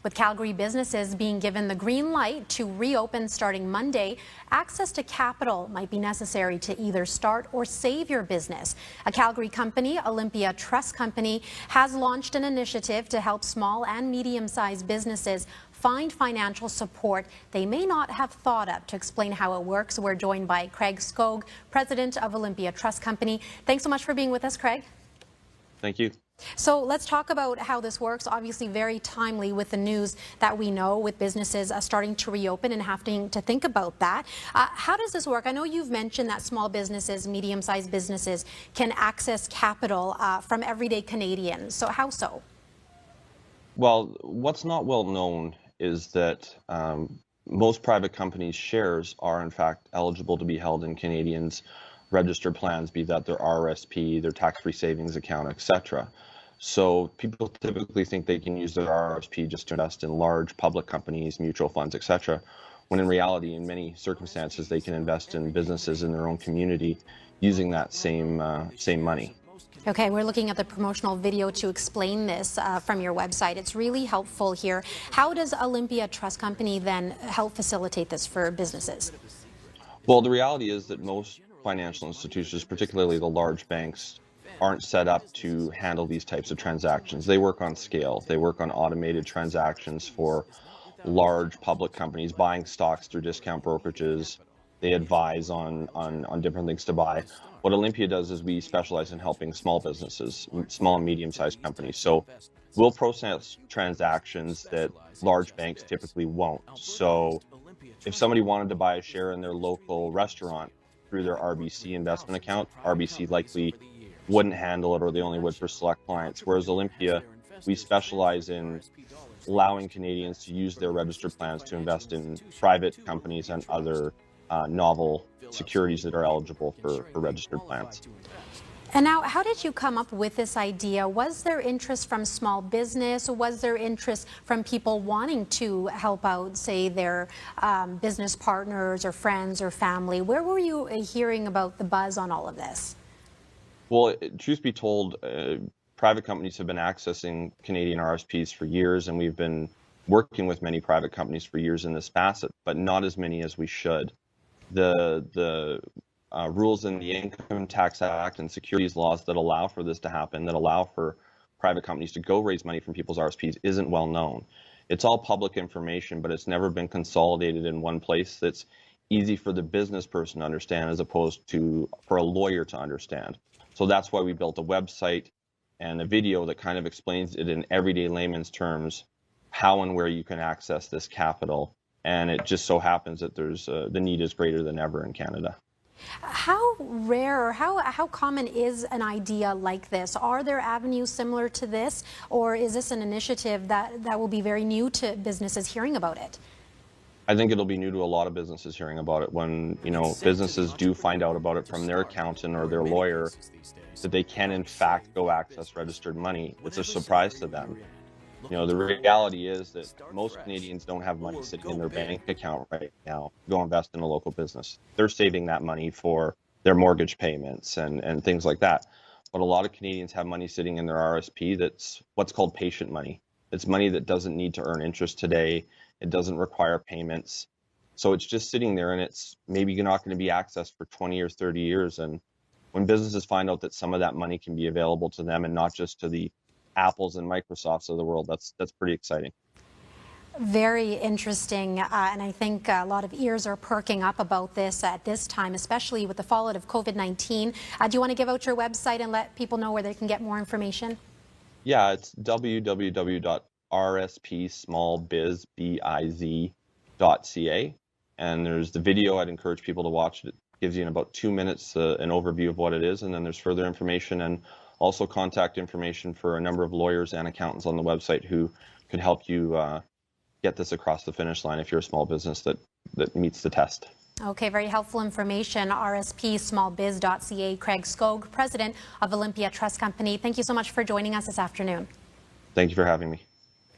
With Calgary businesses being given the green light to reopen starting Monday, access to capital might be necessary to either start or save your business. A Calgary company, Olympia Trust Company, has launched an initiative to help small and medium-sized businesses find financial support they may not have thought of. To explain how it works, we're joined by Craig Skog, president of Olympia Trust Company. Thanks so much for being with us, Craig. Thank you. So let's talk about how this works. Obviously very timely with the news that we know with businesses starting to reopen and having to think about that. How does this work? I know you've mentioned that small businesses, medium-sized businesses can access capital from everyday Canadians. So how so? Well, what's not well known is that most private companies' shares are in fact eligible to be held in Canadians' registered plans, be that their RSP, their tax-free savings account, etc. So people typically think they can use their RSP just to invest in large public companies, mutual funds, etc. When in reality, in many circumstances, they can invest in businesses in their own community using that same money. Okay, we're looking at the promotional video to explain this from your website. It's really helpful here. How does Olympia Trust Company then help facilitate this for businesses? Well, the reality is that most financial institutions, particularly the large banks, aren't set up to handle these types of transactions. They work on scale. They work on automated transactions for large public companies buying stocks through discount brokerages. They advise on different things to buy. What Olympia does is we specialize in helping small businesses, small and medium-sized companies. So we'll process transactions that large banks typically won't. So if somebody wanted to buy a share in their local restaurant through their RBC investment account, RBC likely wouldn't handle it, or they only would for select clients. Whereas Olympia, we specialize in allowing Canadians to use their registered plans to invest in private companies and other novel securities that are eligible for registered plans. And now, how did you come up with this idea? Was there interest from small business? Was there interest from people wanting to help out, say, their business partners or friends or family? Where were you hearing about the buzz on all of this? Well, truth be told, private companies have been accessing Canadian RSPs for years, and we've been working with many private companies for years in this facet, but not as many as we should. The rules in the Income Tax Act and securities laws that allow for this to happen, that allow for private companies to go raise money from people's RSPs, isn't well known. It's all public information, but it's never been consolidated in one place that's easy for the business person to understand as opposed to for a lawyer to understand. So that's why we built a website and a video that kind of explains it in everyday layman's terms, how and where you can access this capital. And it just so happens that there's the need is greater than ever in Canada. How rare or how common is an idea like this? Are there avenues similar to this, or is this an initiative that will be very new to businesses hearing about it? I think it'll be new to a lot of businesses hearing about it. When businesses do find out about it from their accountant or their lawyer, that they can in fact go access registered money, it's a surprise to them. The reality is that most Canadians don't have money sitting in their bank account right now to go invest in a local business. They're saving that money for their mortgage payments and things like that. But a lot of Canadians have money sitting in their RSP that's what's called patient money. It's money that doesn't need to earn interest today. It doesn't require payments. So it's just sitting there, and it's maybe not going to be accessed for 20 or 30 years. And when businesses find out that some of that money can be available to them and not just to the Apples and Microsofts of the world, that's pretty exciting. Very interesting, and I think a lot of ears are perking up about this at this time, especially with the fallout of COVID-19. Do you want to give out your website and let people know where they can get more information? Yeah, it's www.rspsmallbiz.ca, and there's the video. I'd encourage people to watch it. It gives you in about 2 minutes an overview of what it is, and then there's further information and also contact information for a number of lawyers and accountants on the website who could help you get this across the finish line if you're a small business that meets the test. Okay, very helpful information. rspsmallbiz.ca. Craig Skog, president of Olympia Trust Company. Thank you so much for joining us this afternoon. Thank you for having me.